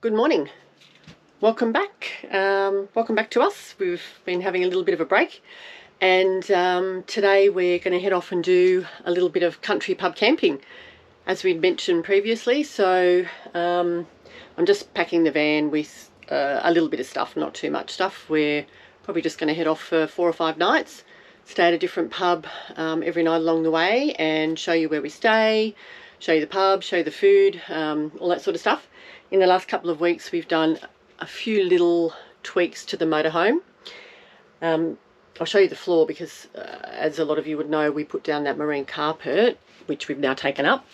Good morning. Welcome back. Welcome back to us. We've been having a little bit of a break, and today we're going to head off and do a little bit of country pub camping, as we'd mentioned previously. So I'm just packing the van with a little bit of stuff, not too much stuff. We're probably just going to head off for 4 or 5 nights, stay at a different pub every night along the way, and show you where we stay, show you the pub, show you the food, all that sort of stuff. In the last couple of weeks, we've done a few little tweaks to the motorhome. I'll show you the floor because, as a lot of you would know, we put down that marine carpet, which we've now taken up.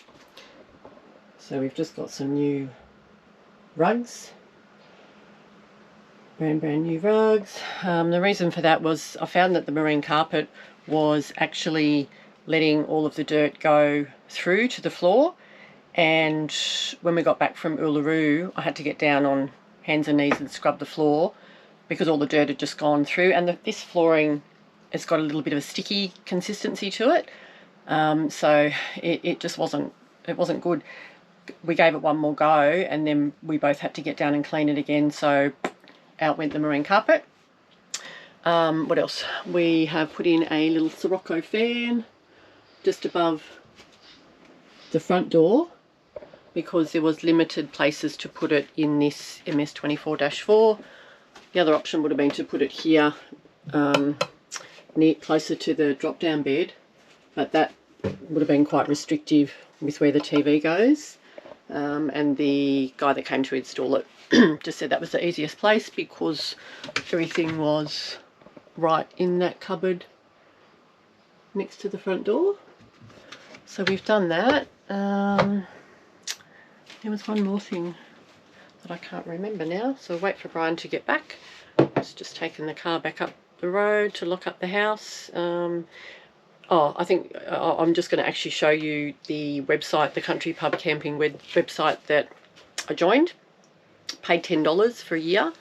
So we've just got some new rugs, brand new rugs. The reason for that was I found that the marine carpet was actually letting all of the dirt go through to the floor. And when we got back from Uluru, I had to get down on hands and knees and scrub the floor because all the dirt had just gone through. And this flooring has got a little bit of a sticky consistency to it. So it just wasn't good. We gave it one more go, and then we both had to get down and clean it again. So out went the marine carpet. What else? We have put in a little Sirocco fan just above the front door, because there was limited places to put it in this MS24-4. The other option would have been to put it here, closer to the drop-down bed, but that would have been quite restrictive with where the TV goes. And the guy that came to install it just said that was the easiest place because everything was right in that cupboard next to the front door. So we've done that. There was one more thing that I can't remember now, so wait for Brian to get back. It's just taking the car back up the road to lock up the house. I think I'm just going to actually show you the website, the country pub camping website that I joined. Paid $10 for a year.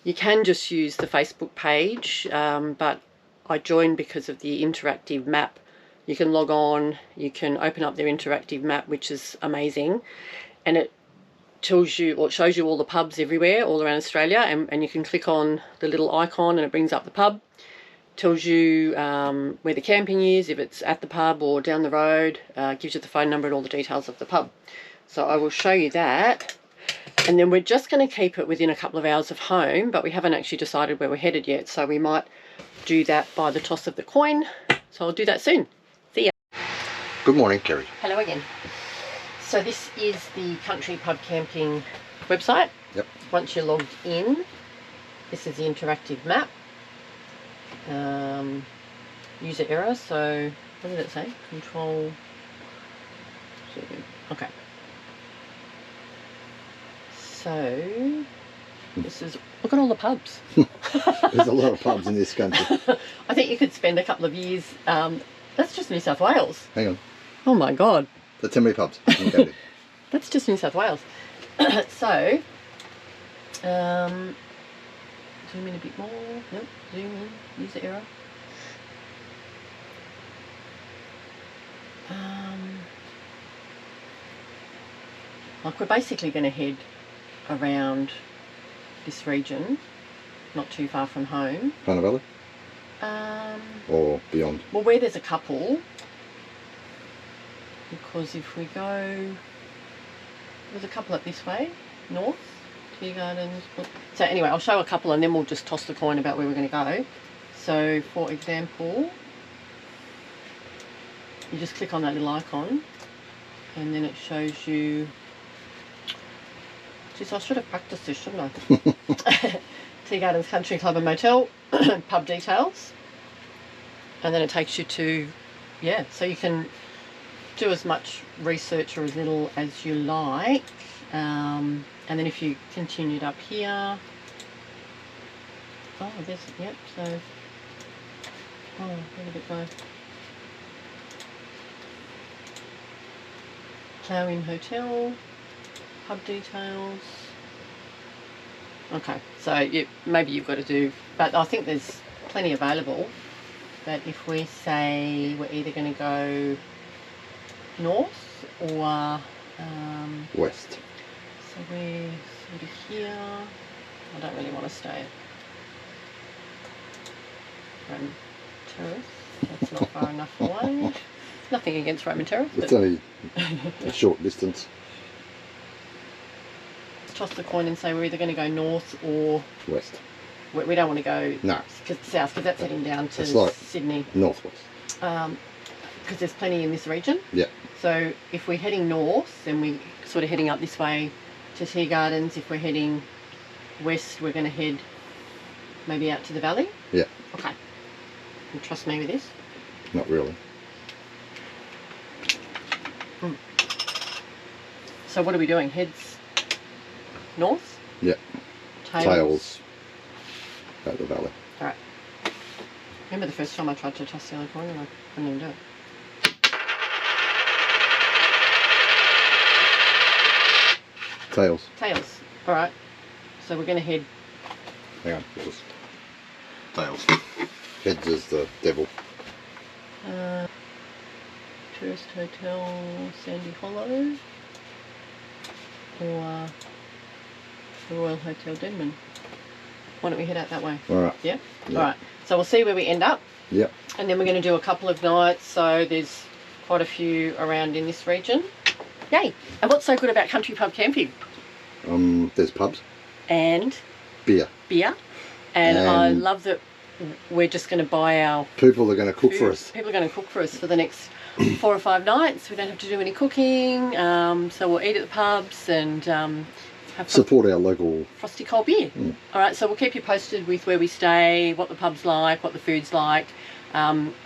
You can just use the Facebook page, but I joined because of the interactive map. You can log on, you can open up their interactive map, which is amazing, and it tells you, or it shows you all the pubs everywhere, all around Australia, and you can click on the little icon and it brings up the pub, tells you where the camping is, if it's at the pub or down the road, gives you the phone number and all the details of the pub. So I will show you that, and then we're just going to keep it within a couple of hours of home, but we haven't actually decided where we're headed yet, so we might do that by the toss of the coin. So I'll do that soon. See ya. Good morning, Kerry. Hello again. So this is the country pub camping website. Yep. Once you're logged in, this is the interactive map. User error, so what did it say? Control. Okay. So this is, look at all the pubs. There's a lot of pubs in this country. I think you could spend a couple of years. That's just New South Wales. Hang on. Oh my God. That's how many pubs you can go to. That's just New South Wales. So, zoom in a bit more. Nope, zoom in, user error. Like we're basically going to head around this region, not too far from home. Hunter Valley? Or beyond? Well, where there's a couple, because if we go, there's a couple up this way, north, Tea Gardens. So anyway, I'll show a couple and then we'll just toss the coin about where we're going to go. So for example, you just click on that little icon and then it shows you, geez, I should have practiced this, shouldn't I? Tea Gardens Country Club and Motel, pub details. And then it takes you to, yeah, so you can do as much research or as little as you like. And then if you continued up here, oh, there's, yep, so, oh, where did it go? Plough-in Hotel, pub details. Okay, so maybe you've got to do, but I think there's plenty available. But if we say we're either going to go north or west. So where's Sort of here. I don't really want to stay at Roman Terrace. That's not far enough away. Nothing against Roman Terrace. It's only a short distance. Let's toss the coin and say we're either going to go north or West. We don't want to go south because that's heading down to like Sydney. Northwest. Because there's plenty in this region. Yeah. So if we're heading north, then we're sort of heading up this way to Tea Gardens. If we're heading west, we're going to head maybe out to the valley. Yeah. Okay. You trust me with this? Not really. So what are we doing? Heads north? Yeah. Tails at the valley. Alright. Remember the first time I tried to toss the other coin and I couldn't even do it. Tails. Tails. Alright. So we're going to head... Hang on. Tails. Heads is the devil. Tourist Hotel Sandy Hollow. Or the Royal Hotel Denman. Why don't we head out that way? Alright. Yeah? Alright. So we'll see where we end up. Yep. And then we're going to do a couple of nights. So there's quite a few around in this region. Yay! And what's so good about country pub camping? There's pubs. And beer. And I love that we're just going to buy our... People are going to cook for us. People are going to cook for us for the next 4 or 5 nights. We don't have to do any cooking. So we'll eat at the pubs and have support our local frosty cold beer. All right, so we'll keep you posted with where we stay, what the pub's like, what the food's like.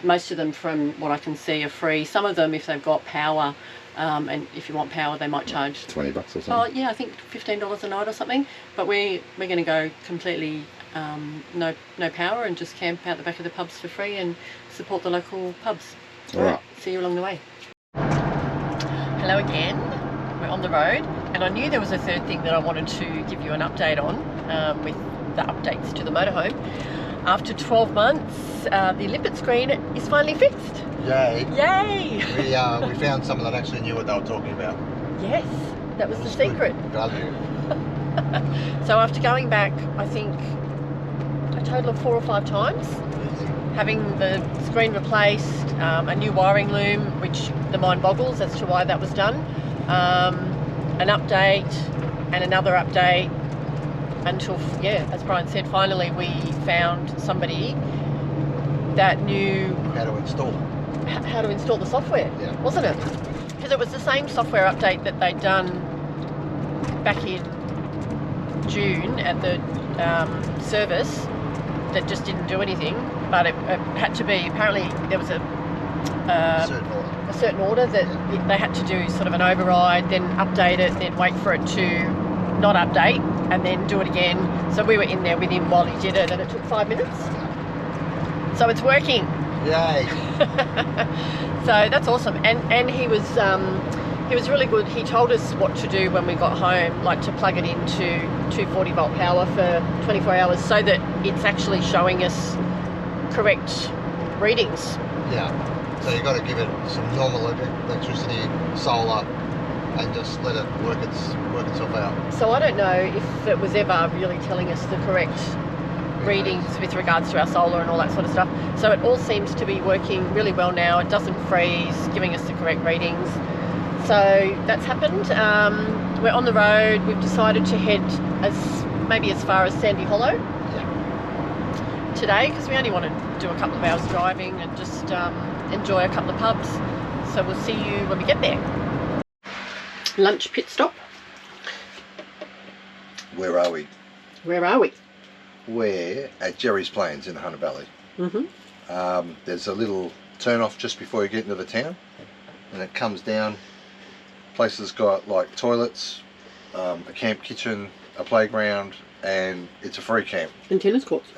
Most of them, from what I can see, are free. Some of them, if they've got power, and if you want power, they might charge $20 or something. Oh yeah, I think $15 a night or something. But we're going to go completely no power and just camp out the back of the pubs for free and support the local pubs. All right. See you along the way. Hello again. We're on the road, and I knew there was a third thing that I wanted to give you an update on with the updates to the motorhome. After 12 months, the limpet screen is finally fixed. Yay! Yay! We found someone that actually knew what they were talking about. Yes, that was the secret. Value. So after going back, I think a total of 4 or 5 times, having the screen replaced, a new wiring loom, which the mind boggles as to why that was done, an update and another update, until, yeah, as Brian said, finally we found somebody that knew how to install the software, wasn't it? Because it was the same software update that they'd done back in June at the service that just didn't do anything, but it had to be, apparently there was a certain order that they had to do sort of an override, then update it, then wait for it to not update and then do it again. So we were in there with him while he did it, and it took 5 minutes. So it's working. Yay! So that's awesome. And he was really good. He told us what to do when we got home, like to plug it into 240 volt power for 24 hours so that it's actually showing us correct readings. Yeah. So you've got to give it some normal electricity, solar, and just let it work itself out. So I don't know if it was ever really telling us the correct readings with regards to our solar and all that sort of stuff. So it all seems to be working really well now. It doesn't freeze, giving us the correct readings. So that's happened. We're on the road. We've decided to head maybe as far as Sandy Hollow today, because we only want to do a couple of hours driving and just enjoy a couple of pubs. So we'll see you when we get there. Lunch pit stop. Where are we? Where are we? We're at Jerry's Plains in the Hunter Valley. Mm-hmm. There's a little turn off just before you get into the town, and it comes down. Place has got like toilets, a camp kitchen, a playground, and it's a free camp. And tennis courts.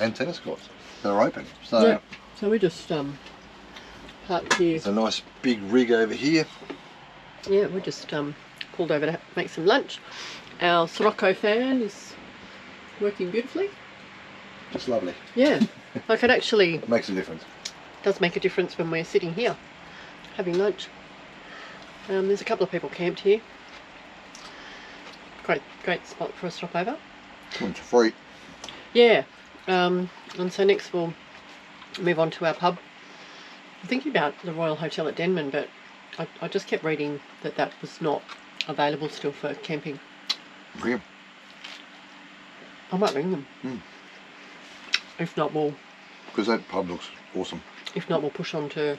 They're open. So yeah. So we just parked here. It's a nice big rig over here. Yeah, we just pulled over to make some lunch. Our Sirocco fan is working beautifully. Just lovely. Yeah, like it actually makes a difference. Does make a difference when we're sitting here having lunch. There's a couple of people camped here. great spot for a stopover. It's free. Yeah, and so next we'll move on to our pub. I'm thinking about the Royal Hotel at Denman, but I just kept reading that was not available still for camping. Ring 'em. I might ring them. If not, we'll... Because that pub looks awesome. If not, we'll push on to...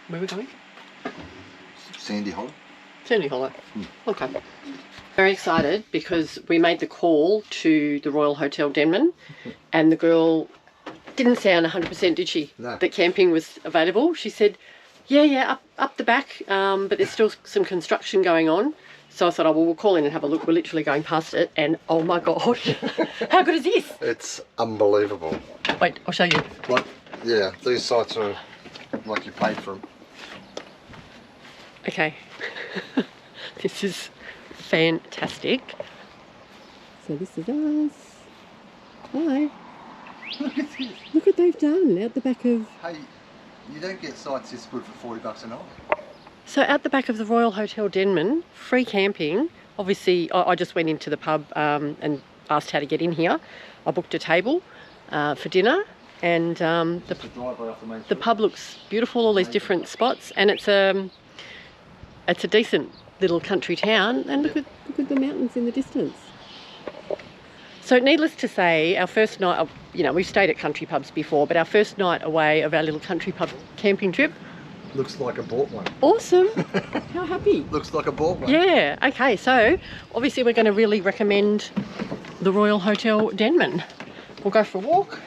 Where are we going? Sandy Hollow. Sandy Hollow. Okay. Very excited because we made the call to the Royal Hotel Denman and the girl didn't sound 100%, did she? No. That camping was available. She said, yeah, up the back, but there's still some construction going on. So I thought, oh, well, we'll call in and have a look. We're literally going past it and oh my God, how good is this? It's unbelievable. Wait, I'll show you. Like, yeah, these sites are like you paid for them. Okay, this is fantastic. So this is us. Hi. Look at this. Look what they've done out the back of... Hey, you don't get sites this good for $40 a night. So out the back of the Royal Hotel Denman, free camping. Obviously, I just went into the pub and asked how to get in here. I booked a table for dinner, and the pub looks beautiful. All these different spots, and it's a decent little country town. And look at the mountains in the distance. So needless to say, our first night, you know, we've stayed at country pubs before, but our first night away of our little country pub camping trip. Looks like I bought one. Awesome. How happy. Looks like I bought one. Yeah, okay, so obviously we're going to really recommend the Royal Hotel Denman. We'll go for a walk,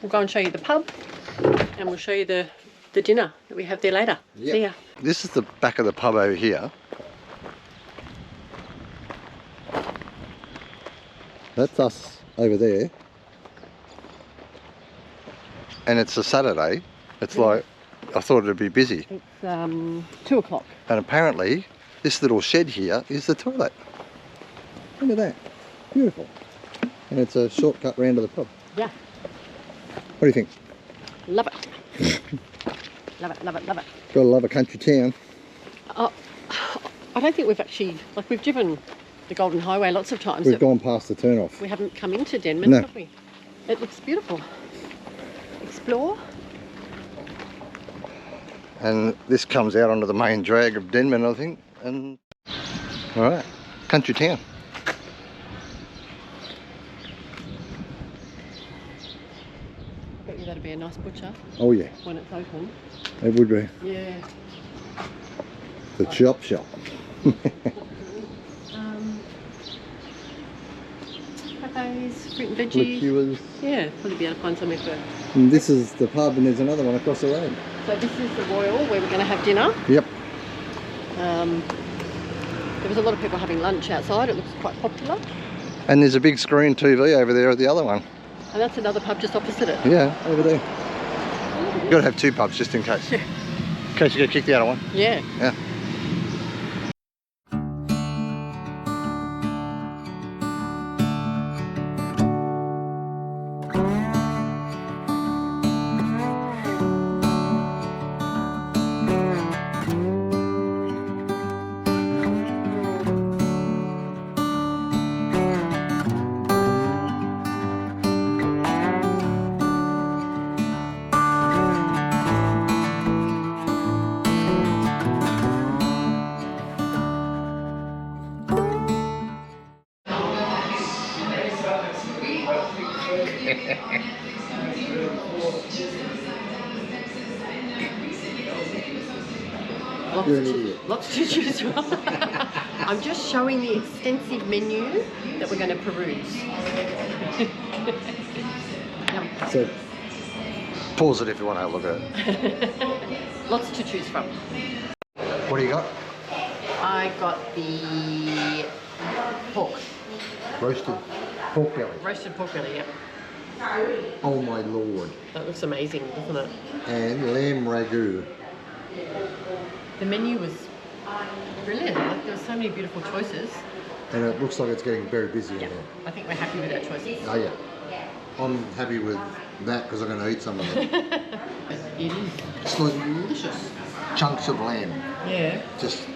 we'll go and show you the pub, and we'll show you the dinner that we have there later. Yep. See ya. This is the back of the pub over here. That's us over there. And it's a Saturday. It's like, I thought it'd be busy. It's 2 o'clock. And apparently, this little shed here is the toilet. Look at that. Beautiful. And it's a shortcut round to the pub. Yeah. What do you think? Love it. Love it, love it, love it. Gotta love a country town. I don't think we've actually, like we've driven the Golden Highway lots of times. We've gone past the turnoff. We haven't come into Denman, No. have we? It looks beautiful. Explore. And this comes out onto the main drag of Denman, I think. And all right, country town. Bet you that'd be a nice butcher. Oh yeah, When it's open. it would be. Yeah. The chop shop. Cafes, fruit and veggies. Liqueurs. Yeah, probably be able to find somewhere for... And this is the pub, and there's another one across the road. So this is the Royal, where we're going to have dinner. Yep. There was a lot of people having lunch outside. It looks quite popular. And there's a big screen TV over there at the other one. And that's another pub just opposite it. Yeah, over there. You've got to have 2 pubs just in case. Yeah. In case you get kicked out of one. Yeah. Yeah. You're an idiot. Lots to choose from. I'm just showing the extensive menu that we're going to peruse. Yum. So, pause it if you want to have a look at it. Lots to choose from. What do you got? I got the pork. Roasted pork belly. Roasted pork belly, yeah. Oh my lord. That looks amazing, doesn't it? And lamb ragu. The menu was brilliant. Like, there were so many beautiful choices. And it looks like it's getting very busy in Yeah, there. I think we're happy with our choices. Oh yeah. I'm happy with that because I'm going to eat some of it. It is It's like delicious. chunks of lamb. Yeah. Just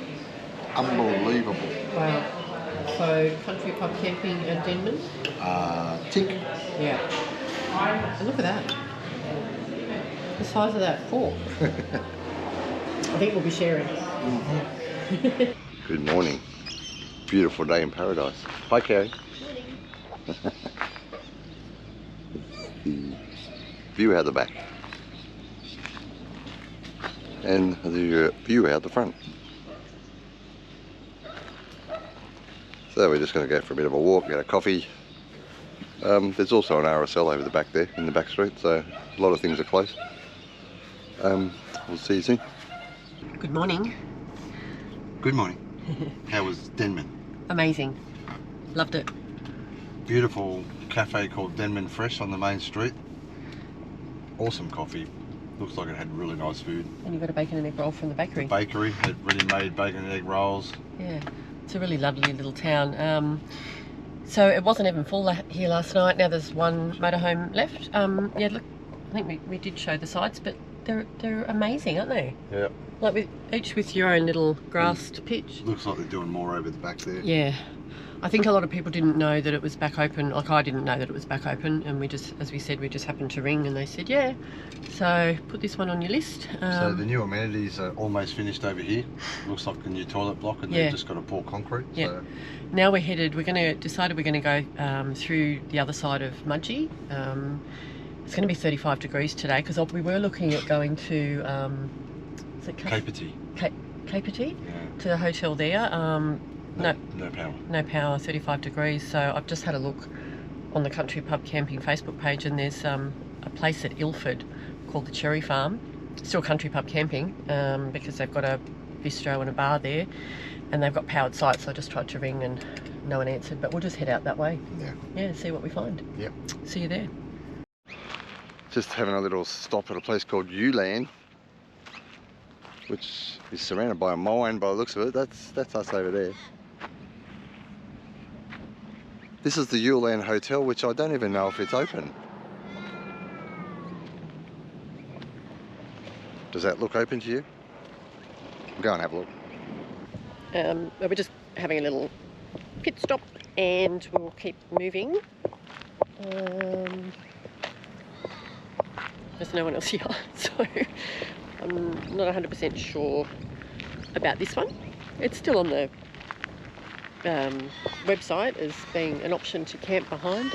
unbelievable. Wow. So So country pub camping at Denman. Tick. Yeah. And look at that. The size of that fork. I think we'll be sharing. Good morning. Beautiful day in paradise. Hi, Carrie. The view out the back. And the view out the front. So we're just going to go for a bit of a walk, get a coffee. There's also an RSL over the back there, in the back street, so a lot of things are close. We'll see you soon. Good morning. Good morning. How was Denman? Amazing. Loved it. Beautiful cafe called Denman Fresh on the main street. Awesome coffee. Looks like it had really nice food. And you got a bacon and egg roll from the bakery. The bakery had ready-made bacon and egg rolls. Yeah, it's a really lovely little town. So it wasn't even full here last night. Now there's one motorhome left. Yeah, look, I think we did show the sites, but they're amazing, aren't they? Yeah. Like each with your own little grassed pitch. Looks like they're doing more over the back there. Yeah. I think a lot of people didn't know that it was back open. Like I didn't know that it was back open, and we just, as we said, we just happened to ring and they said, yeah. So put this one on your list. So the new amenities are almost finished over here. Looks like a new toilet block, and they've just got to pour concrete. Yeah. So. Now we're headed. We're decided we're going to go through the other side of Mudgee. It's going to be 35 degrees today because we were looking at going to is it Capity. Capity? Yeah. To the hotel there. No power. No power, 35 degrees. So I've just had a look on the Country Pub Camping Facebook page, and there's a place at Ilford called the Cherry Farm. Still Country Pub Camping because they've got a bistro and a bar there, and they've got powered sites. So I just tried to ring and no one answered, but we'll just head out that way. Yeah. Yeah, see what we find. Yep. See you there. Just having a little stop at a place called Ulan, which is surrounded by a mine by the looks of it. That's us over there. This is the Ulan Hotel, which I don't even know if it's open. Does that look open to you? Go and have a look. We're just having a little pit stop and we'll keep moving. There's no one else here, so I'm not 100% sure about this one. It's still on the website as being an option to camp behind.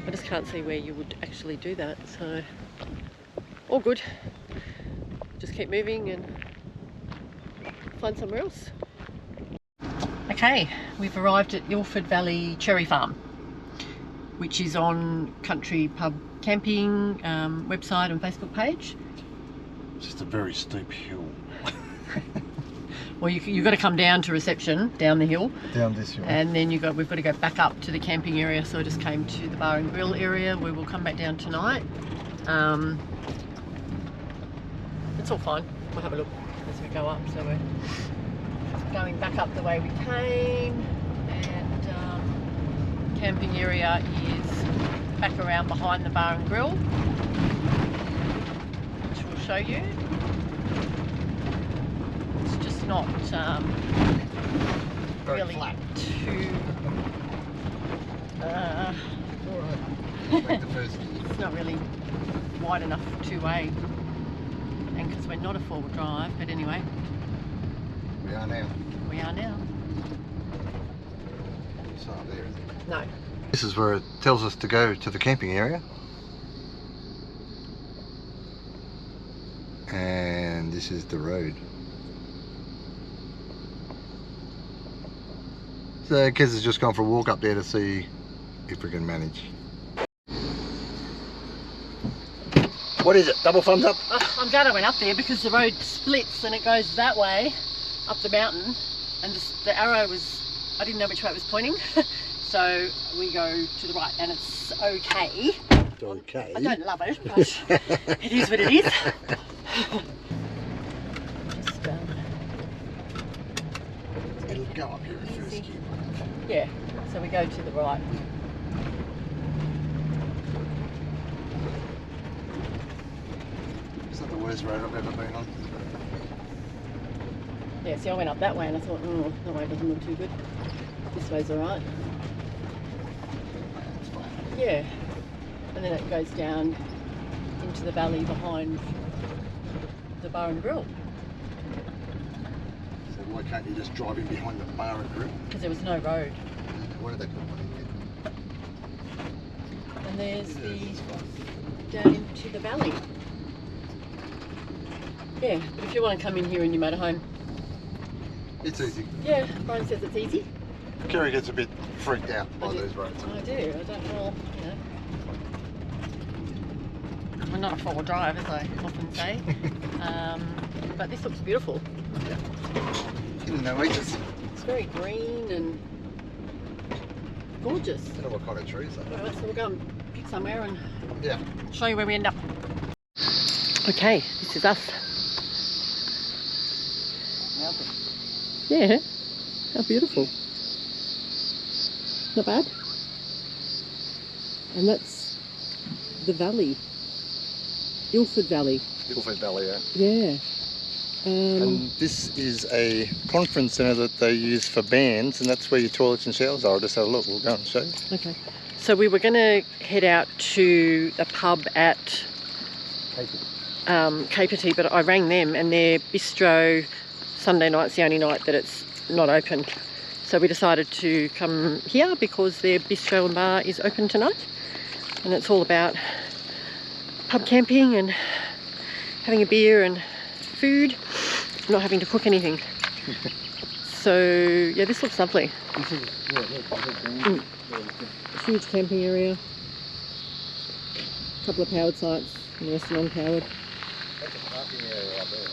I just can't see where you would actually do that, so all good. Just keep moving and find somewhere else. Okay, we've arrived at Ilford Valley Cherry Farm, which is on Country Pub Camping website and Facebook page. Just a very steep hill. Well, you've got to come down to reception, down the hill. Down this hill. And then we've got to go back up to the camping area. So I just came to the bar and grill area. We will come back down tonight. It's all fine. We'll have a look as we go up. So we're going back up the way we came, and camping area is back around behind the bar and grill, which we'll show you. It's just not really flat. too it's not really wide enough two-way, and because we're not a four-wheel drive, but anyway, We are now. we are now. It's not there, is it? No. This is where it tells us to go to the camping area. And this is the road. So Kez has just gone for a walk up there to see if we can manage. What is it? Double thumbs up? I'm glad I went up there because the road splits and it goes that way up the mountain, and the arrow was, I didn't know which way it was pointing. So we go to the right, and it's okay. It's okay. I don't love it, but it is what it is. Just, It'll go up here first. yeah, so we go to the right. Is that the worst road I've ever been on? Yeah, see, I went up that way and I thought, oh, that way doesn't look too good. This way's alright. Yeah. And then it goes down into the valley behind the bar and grill. So why can't you just drive in behind the bar and grill? Because there was no road. What did they put money in? And there's down into the valley. Yeah, but if you want to come in here in your motorhome, It's easy. yeah, Brian says it's easy. Kerry gets a bit freaked out by those roads. I do. I don't know. You know. I'm not a four-wheel drive, as I often say. But this looks beautiful. No ages. It's very green and gorgeous. I don't know what kind of trees are. Alright, so we'll go and pick somewhere and Yeah. show you where we end up. Okay, this is us. Yeah, how beautiful. Not bad. And that's the valley. Ilford Valley. Ilford Valley, yeah. Yeah. And this is a conference centre that they use for bands, and that's where your toilets and showers are. I'll just have a look. We'll go and show you. Okay. So we were going to head out to the pub at Capertee, but I rang them and their bistro Sunday night's the only night that it's not open. So we decided to come here because their bistro and bar is open tonight. And it's all about pub camping and having a beer and food, not having to cook anything. So yeah, this looks lovely. Huge camping area, a couple of powered sites and the rest are non-powered. That's a parking area up there.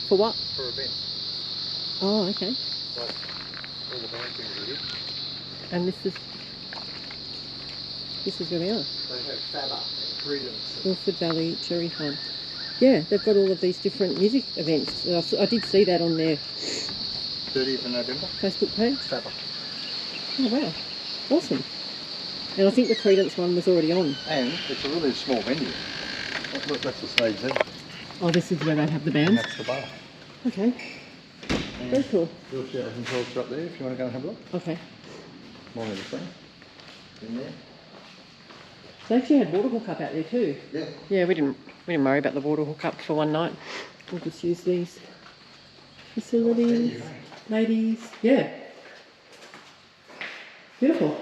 For what? For events. Oh, okay. Like all the band things are here. And this is where we are. They have Fabba and Credence. Ilford Valley Cherry Farm. Yeah, they've got all of these different music events. I did see that on their 30th of November. Facebook page. Fabba. Oh wow, awesome. And I think the Credence one was already on. And it's a really small venue. Look, that's the stage there. Oh, this is where they have the And bands? that's the bar. Okay, very cool. Your showers and toilets are up there if you want to go and have a look. Okay. Mine are the same. In there. They actually had water hookup out there too. Yeah. Yeah, we didn't worry about the water hookup for one night. We'll just use these facilities. Ladies, yeah. Beautiful.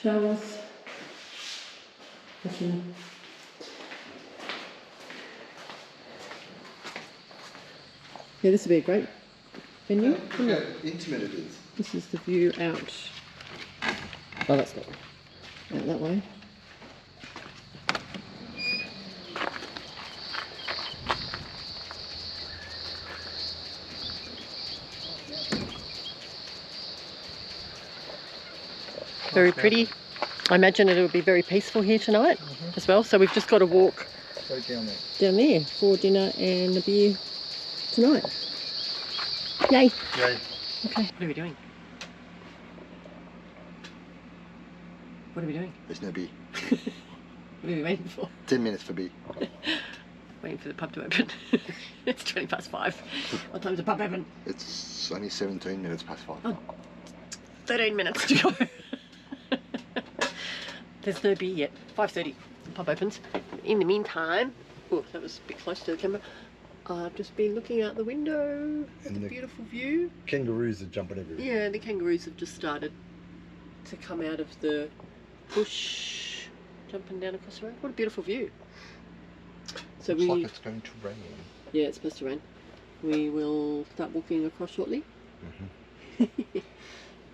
Showers. Okay. Yeah, this would be a great venue. Look how intimate it is. This is the view out. Oh, that's not out that way. Very pretty. I imagine it'll be very peaceful here tonight as well. So we've just got to walk Go down there. down there for dinner and a beer tonight. Yay. Yay. Okay. What are we doing? What are we doing? There's no beer. What are we waiting for? 10 minutes for beer. Waiting for the pub to open. It's 5:20. What time's the pub open? It's only 17 minutes past 5. Oh, 13 minutes to go. There's no beer yet. 5:30. The pub opens. In the meantime, oh, that was a bit close to the camera. I've just been looking out the window at the beautiful view. Kangaroos are jumping everywhere. Yeah, the kangaroos have just started to come out of the bush, jumping down across the road. What a beautiful view. So Looks like it's going to rain. Yeah, it's supposed to rain. We will start walking across shortly.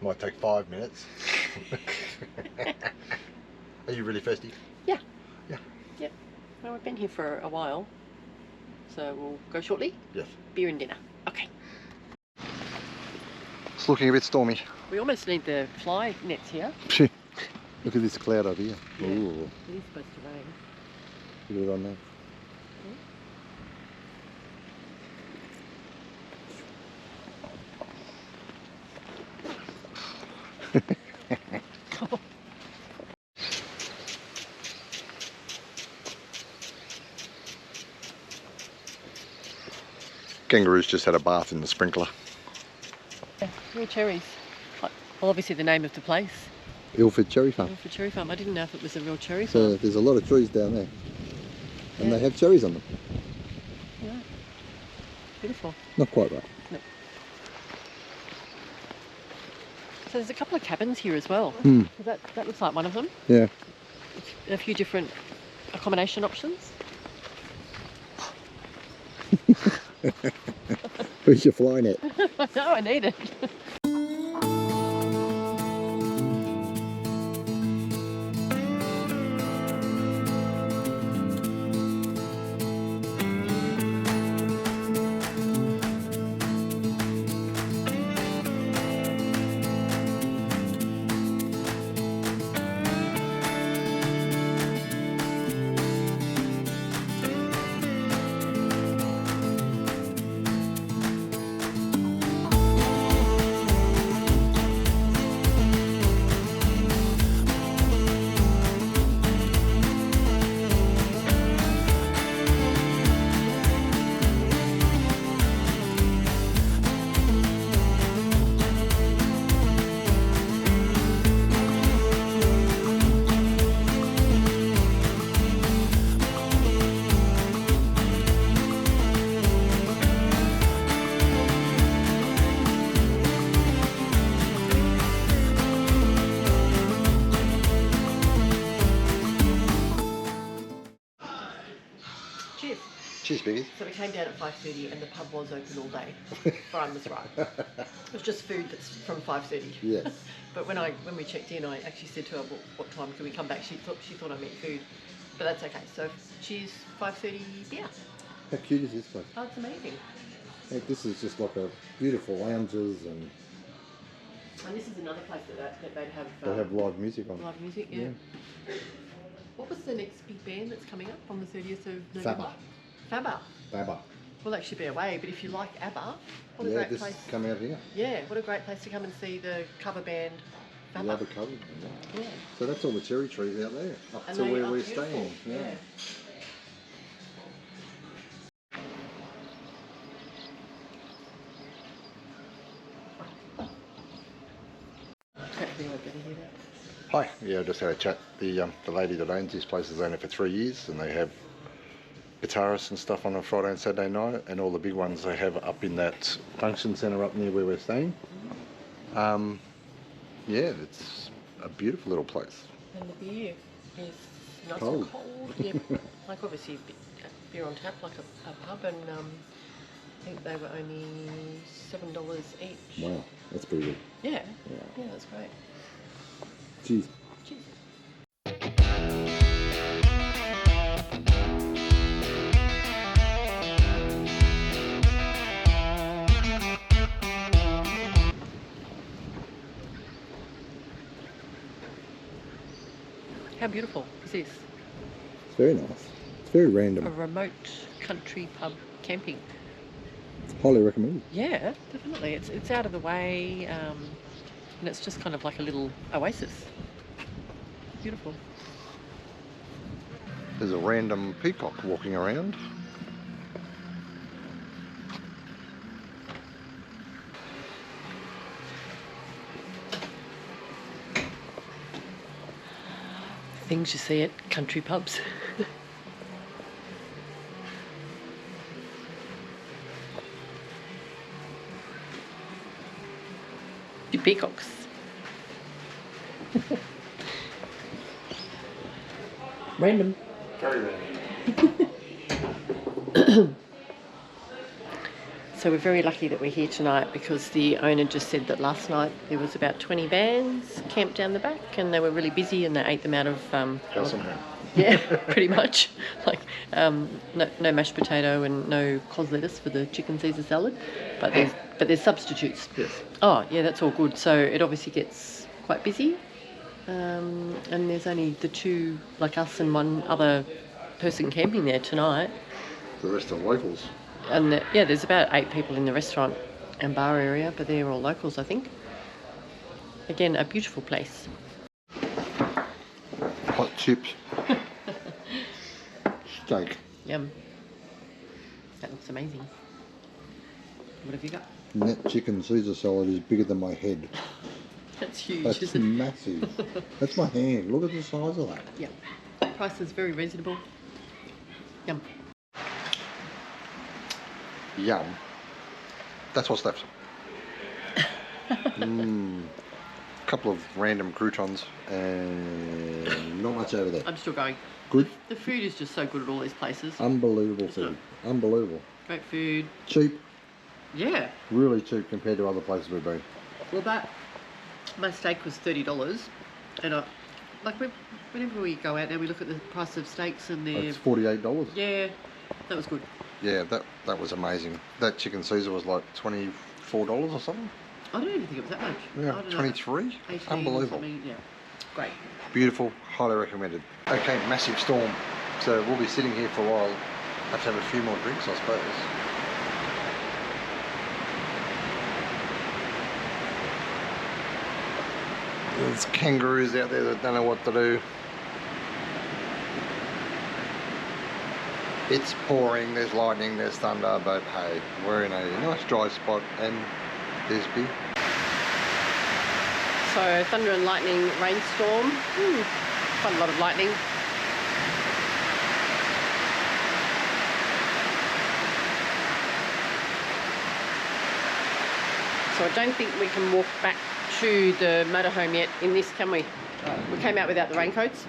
Might take 5 minutes. Are you really thirsty? Yeah. Yeah. Yeah. Well, we've been here for a while, so we'll go shortly. Yes. Beer and dinner. Okay. It's looking a bit stormy. We almost need the fly nets here. Look at this cloud over here. Yeah. Ooh. It is supposed to rain. Look at it on that. Kangaroo's just had a bath in the sprinkler. Yeah, real cherries. Well, obviously the name of the place. Ilford Cherry Farm. Ilford Cherry Farm. I didn't know if it was a real cherry So farm. there's a lot of trees down there. And Yeah. they have cherries on them. Yeah. Beautiful. Not quite right. No. So there's a couple of cabins here as well. Hmm. That looks like one of them. Yeah. A few different accommodation options. Who's your fly net? No, I need it. Cheers. Cheers, Biggie. So we came down at 5:30 and the pub was open all day. Brian was right. It was just food that's from 5:30. Yes. But when we checked in, I actually said to her, what time can we come back? She thought I meant food. But that's okay. So cheers, 5:30 beer. How cute is this place? Oh, it's amazing. Hey, this is just like a beautiful lounges and And this is another place that they'd have... they have live music on. live music, yeah. What was the next big band that's coming up on the 30th of November? Fabba. Fabba. Fabba. Well, that should be away, but if you like ABBA, what a Yeah, great this place. come out here. Yeah, what a great place to come and see the cover band Fabba. The other cover. Yeah. So that's all the cherry trees out there, up And to they where are we're beautiful. staying. Yeah. Hi. Yeah, I just had a chat. The lady that owns this place has owned it for 3 years, and they have guitarists and stuff on a Friday and Saturday night, and all the big ones they have up in that function centre up near where we're staying. Yeah, it's a beautiful little place. And the beer is nice Cold. and cold. Yeah, like obviously beer on tap, like a pub, and I think they were only $7 each. Wow, that's pretty good. Yeah, yeah, that's great. Cheers. Cheers. How beautiful is this? It's very nice. It's very A random. remote country pub camping. Highly recommended. Yeah, definitely. It's out of the way, and it's just kind of like a little oasis. Beautiful. There's a random peacock walking around. Things you see at country pubs. The peacocks. Random. Very random. So we're very lucky that we're here tonight because the owner just said that last night there was about 20 vans camped down the back and they were really busy and they ate them out of... House and home. Yeah, pretty much. Like no mashed potato and no cos lettuce for the chicken Caesar salad, but there's substitutes. Yes. Oh yeah, that's all good. So it obviously gets quite busy, and there's only the two, like us and one other person camping there tonight. The rest are locals. And yeah, there's about 8 people in the restaurant and bar area, but they're all locals, I think. Again, a beautiful place. Hot chips. Steak. Yum. That looks amazing. What have you got? Net chicken Caesar salad is bigger than my head. That's huge, That's isn't it? massive. That's my hand. Look at the size of that. Yeah. Price is very reasonable. Yum. Yum. That's what's left. Couple of random croutons and not much over there. I'm still going. Good. The food is just so good at all these places. Unbelievable food. Unbelievable. Great food. Cheap. Yeah. Really cheap compared to other places we've been. Well, my steak was $30, and whenever we go out there, we look at the price of steaks and they're... It's $48. Yeah, that was good. Yeah, that was amazing. That chicken Caesar was like $24 or something. I don't even think it was that much. Yeah, 23. Unbelievable. Yeah, great. Beautiful. Highly recommended. Okay, massive storm. So we'll be sitting here for a while. Have to have a few more drinks, I suppose. There's kangaroos out there that don't know what to do. It's pouring, there's lightning, there's thunder, but hey, we're in a nice dry spot and there's big. So thunder and lightning, rainstorm. Quite a lot of lightning. So I don't think we can walk back to the motorhome yet in this, can we? We came out without the raincoats.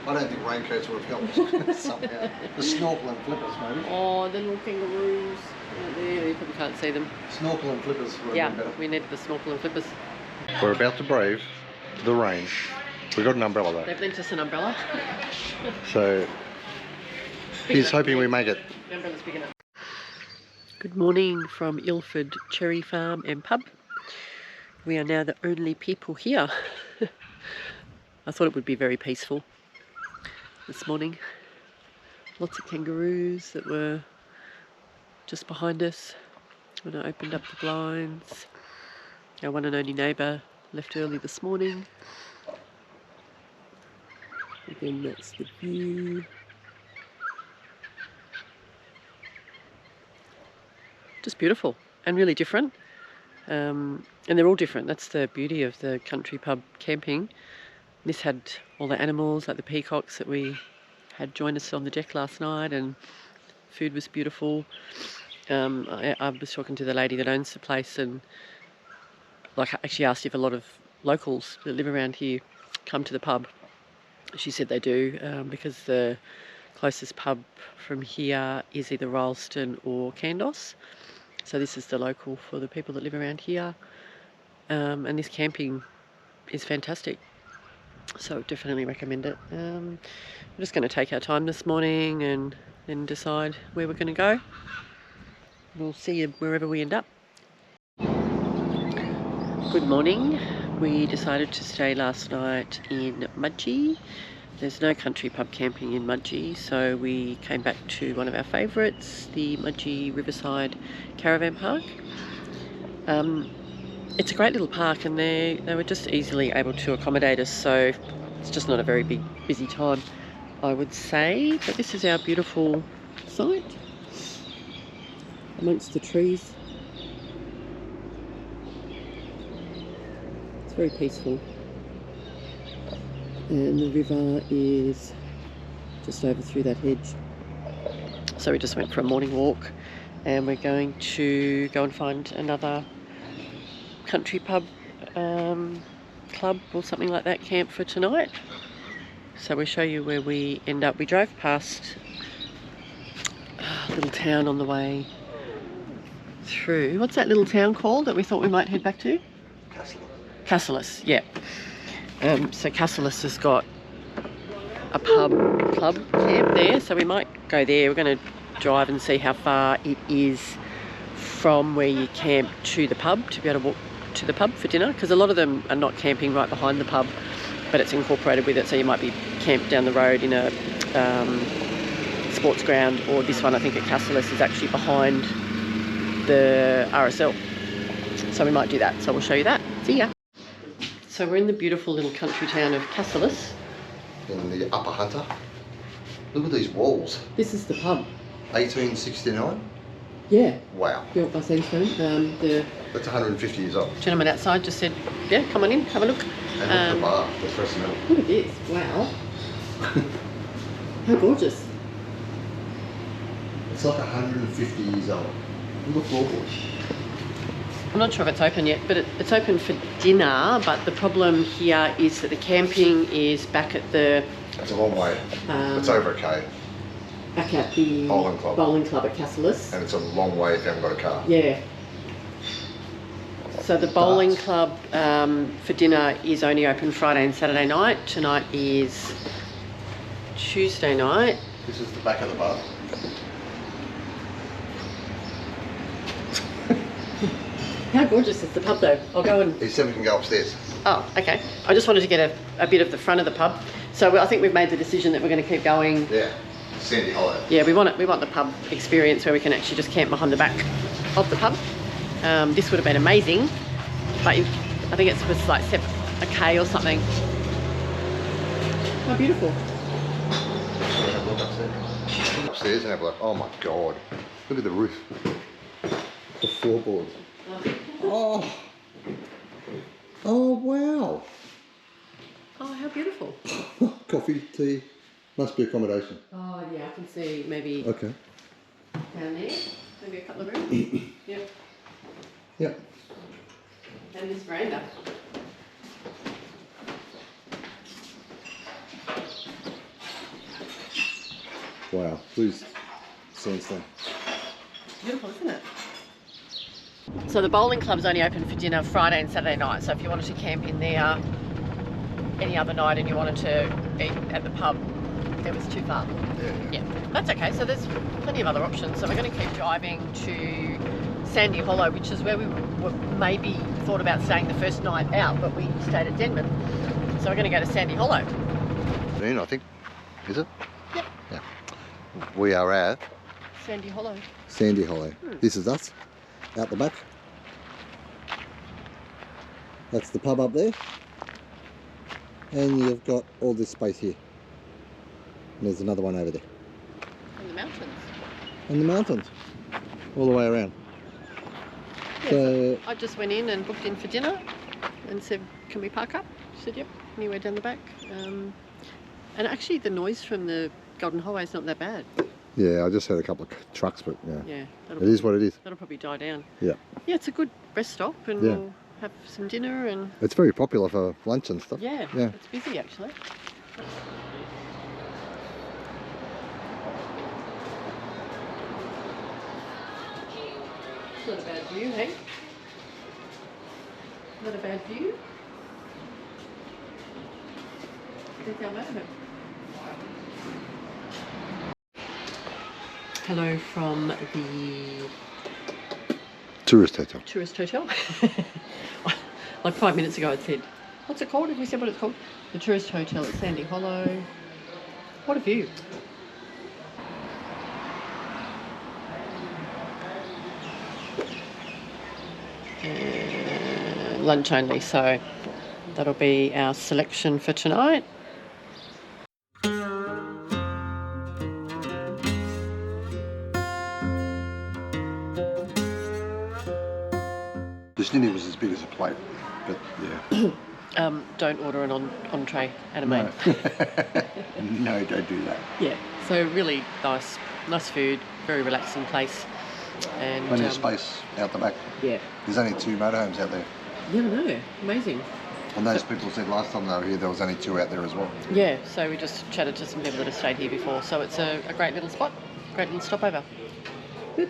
I don't think raincoats would have helped somehow. The snorkel and flippers, maybe. Oh, the little kangaroos. Right there, you probably can't see them. Snorkel and flippers would have been better. We needed the snorkel and flippers. We're about to brave the rain. We got an umbrella though. They've lent us an umbrella. So he's hoping we make it. The umbrella's big enough. Good morning from Ilford Cherry Farm and Pub. We are now the only people here. I thought it would be very peaceful this morning. Lots of kangaroos that were just behind us when I opened up the blinds. Our one and only neighbour left early this morning. Again, that's the view. Just beautiful and really different. And they're all different. That's the beauty of the country pub camping. This had all the animals, like the peacocks that we had join us on the deck last night, and food was beautiful. I was talking to the lady that owns the place, and I actually asked if a lot of locals that live around here come to the pub. She said they do, because the closest pub from here is either Rylstone or Candos. So this is the local for the people that live around here. And this camping is fantastic. So definitely recommend it. We're just going to take our time this morning and then decide where we're going to go. We'll see you wherever we end up. Good morning. We decided to stay last night in Mudgee. There's no country pub camping in Mudgee, so we came back to one of our favourites, the Mudgee Riverside Caravan Park. It's a great little park, and they were just easily able to accommodate us, so it's just not a very busy time, I would say. But this is our beautiful site amongst the trees. It's very peaceful. And the river is just over through that hedge. So we just went for a morning walk, and we're going to go and find another country pub club or something like that camp for tonight. So we'll show you where we end up. We drove past a little town on the way through. What's that little town called that we thought we might head back to? Cassilis, yeah. So Cassilis has got a club camp there, so we might go there. We're going to drive and see how far it is from where you camp to the pub, to be able to walk to the pub for dinner, because a lot of them are not camping right behind the pub, but it's incorporated with it, so you might be camped down the road in a sports ground, or this one I think at Cassilis is actually behind the RSL, so we might do that. So we'll show you that. See ya. So we're in the beautiful little country town of Cassilis. In the Upper Hunter. Look at these walls. This is the pub. 1869. Yeah. Wow. Built by sandstone. The That's 150 years old. gentleman outside just said, yeah, come on in, have a look. And look at the bar, that's very smell. Look at this, wow. How gorgeous. It's like 150 years old. Look at the floorboards. I'm not sure if it's open yet, but it's open for dinner, but the problem here is that the camping is back at the... It's a long way. It's over a K. Back at the Bowling club at Cassilis. And it's a long way if you haven't got a car. Yeah. So the bowling club for dinner is only open Friday and Saturday night. Tonight is Tuesday night. This is the back of the bar. How gorgeous is the pub though? I'll go and... He said we can go upstairs. Oh, okay. I just wanted to get a bit of the front of the pub. So I think we've made the decision that we're going to keep going. Yeah. Sandy Hollow. Yeah, we want the pub experience where we can actually just camp behind the back of the pub. This would have been amazing, but I think it's was like a K or something. How beautiful. Have a look upstairs. Look upstairs and have a look. Oh my god. Look at the roof. The floorboards. Oh. Oh wow. Oh, how beautiful. Coffee, tea. Must be accommodation. Oh yeah, I can see maybe Okay. down there, maybe a couple of rooms. Yep. Yep. And this veranda. Wow. Blues sandstone. Beautiful, isn't it? So the bowling club's only open for dinner Friday and Saturday night. So if you wanted to camp in there any other night and you wanted to eat at the pub, it was too far. Yeah, that's okay. So there's plenty of other options. So we're going to keep driving to Sandy Hollow, which is where we were maybe thought about staying the first night out, but we stayed at Denman. So we're going to go to Sandy Hollow. I think. Is it? Yep. Yeah. We are at Sandy Hollow. Sandy Hollow. This is us, out the back. That's the pub up there. And you've got all this space here. And there's another one over there. And the mountains. And the mountains. All the way around. Yeah, so I just went in and booked in for dinner and said, can we park up? She said, yep, anywhere down the back. And actually the noise from the Golden Highway is not that bad. Yeah, I just heard a couple of trucks, but yeah. Yeah. It is what it is. That'll probably die down. Yeah. Yeah, it's a good rest stop and we'll have some dinner and... It's very popular for lunch and stuff. Yeah, yeah. It's busy actually. Not a bad view, hey? Not a bad view. There's our motorhome. Hello from the Tourist hotel. tourist hotel. Like 5 minutes ago I said, what's it called? Have we said what it's called? The tourist hotel at Sandy Hollow. What a view. Lunch only, so that'll be our selection for tonight. The shinny was as big as a plate, but yeah. Don't order an entree and a main. No, don't do that. Yeah, so really nice food, very relaxing place. And Plenty of space out the back. Yeah. There's only 2 motorhomes out there. Yeah, I know. Amazing. And those people said last time they were here there was only 2 out there as well. Yeah, so we just chatted to some people that have stayed here before. So it's a great little spot, great little stopover. Good.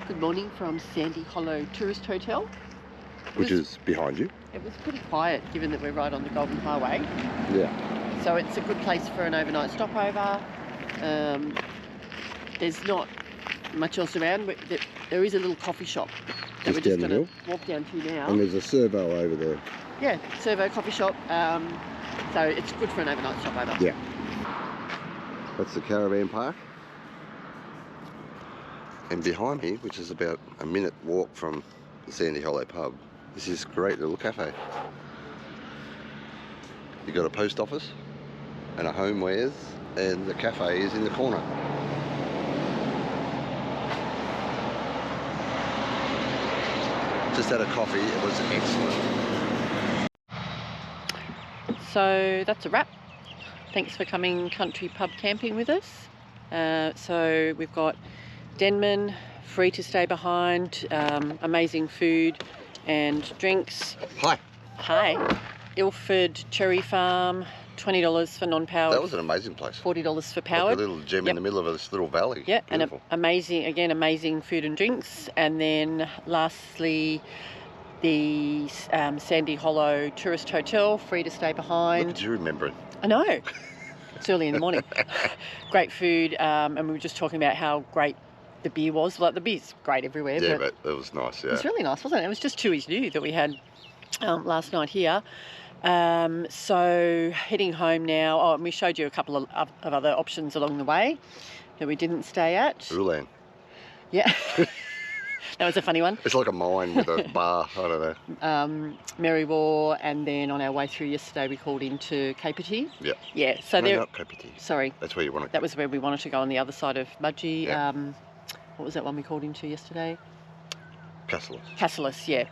Good morning from Sandy Hollow Tourist Hotel. Which is behind you. It was pretty quiet given that we're right on the Golden Highway. Yeah. So it's a good place for an overnight stopover. There's not much else around, but there is a little coffee shop that we're just going to walk down to now. And there's a servo over there. Yeah, servo coffee shop. So it's good for an overnight stopover. Yeah. That's the caravan park. And behind me, which is about a minute walk from the Sandy Hollow pub, is this great little cafe. You've got a post office and a homewares, and the cafe is in the corner. Just had a coffee. It was excellent. So that's a wrap. Thanks for coming country pub camping with us. So we've got Denman, free to stay behind, amazing food and drinks. Hi. Ilford Farm, $20 for non-powered. That was an amazing place. $40 for powered. Like a little gem in the middle of this little valley. Yeah, beautiful. And amazing food and drinks. And then lastly, the Sandy Hollow Tourist Hotel, free to stay behind. Look at you remembering. I know. It's early in the morning. Great food, and we were just talking about how great the beer was. Like, the beer's great everywhere. Yeah, but it was nice, yeah. It was really nice, wasn't it? It was just Chewy's New that we had last night here. So heading home now. Oh, and we showed you a couple of other options along the way that we didn't stay at. Ulan. Yeah. That was a funny one. It's like a mine with a bar, I don't know. Mary War, and then on our way through yesterday we called into Capity. Yeah. Yeah. So no, there. not Capity. Sorry. That's where you want to go. That was where we wanted to go, on the other side of Mudgee. Yeah. What was that one we called into yesterday? Cassilis. Cassilis, yeah.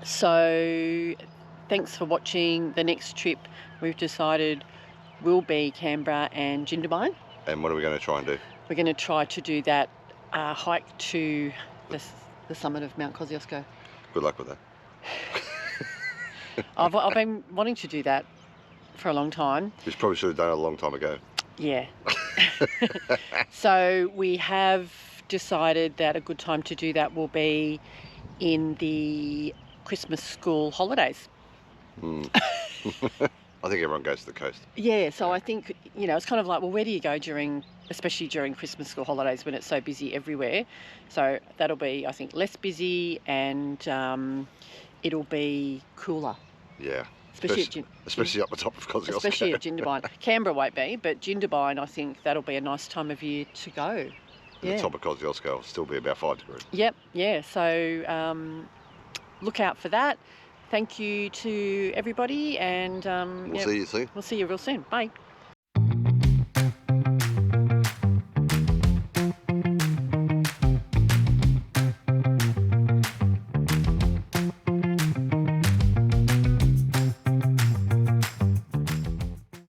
So thanks for watching. The next trip we've decided will be Canberra and Jindabyne. And what are we going to try and do? We're going to try to do that hike to the summit of Mount Kosciuszko. Good luck with that. I've been wanting to do that for a long time. You probably should have done it a long time ago. Yeah. So we have decided that a good time to do that will be in the Christmas school holidays. I think everyone goes to the coast. Yeah, so I think, it's kind of like, well, where do you go especially during Christmas school holidays when it's so busy everywhere? So that'll be, I think, less busy, and it'll be cooler. Yeah. Especially up the top of Kosciuszko. Especially at Jindabyne. Canberra won't be, but Jindabyne, I think that'll be a nice time of year to go. Yeah. The top of Kosciuszko will still be about 5 degrees. Yep, yeah. So look out for that. Thank you to everybody, and We'll see you soon. We'll see you real soon. Bye.